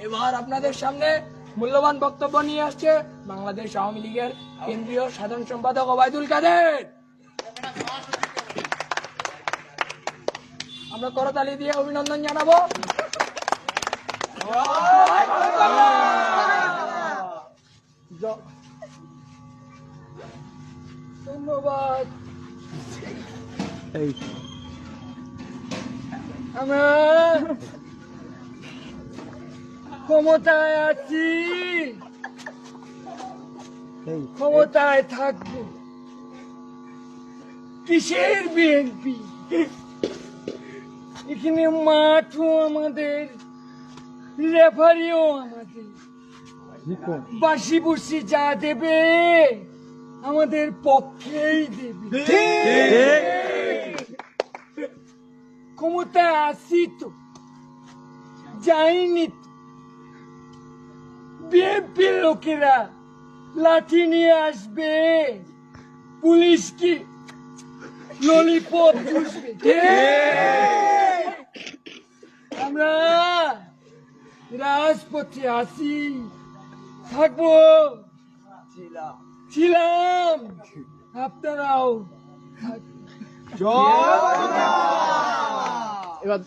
এবার আপনাদের সামনে মূল্যবান বক্তব্য নিয়ে আসছে বাংলাদেশ আওয়ামী লীগের কেন্দ্রীয় সাধারণ সম্পাদক ওবায়দুল কাদের। আমরা করতালি দিয়ে অভিনন্দন জানাবো। ধন্যবাদ। আমরা ক্ষমতায় আছি, ক্ষমতায় থাকবো। কিসের বিএনপি? এখানে মাঠও আমাদের, রেফারিও আমাদের, বাসি বুসি যা দেবে আমাদের পক্ষেই দেবে। ক্ষমতায় আসি তো, যাইনি তো। বিএনপির লোকেরা লাঠি নিয়ে আসবে, পুলিশ কি ললিপপ চুষবে। আমরা রাজপথে আসি, থাকবো, ছিলাম, আপনারাও। এবার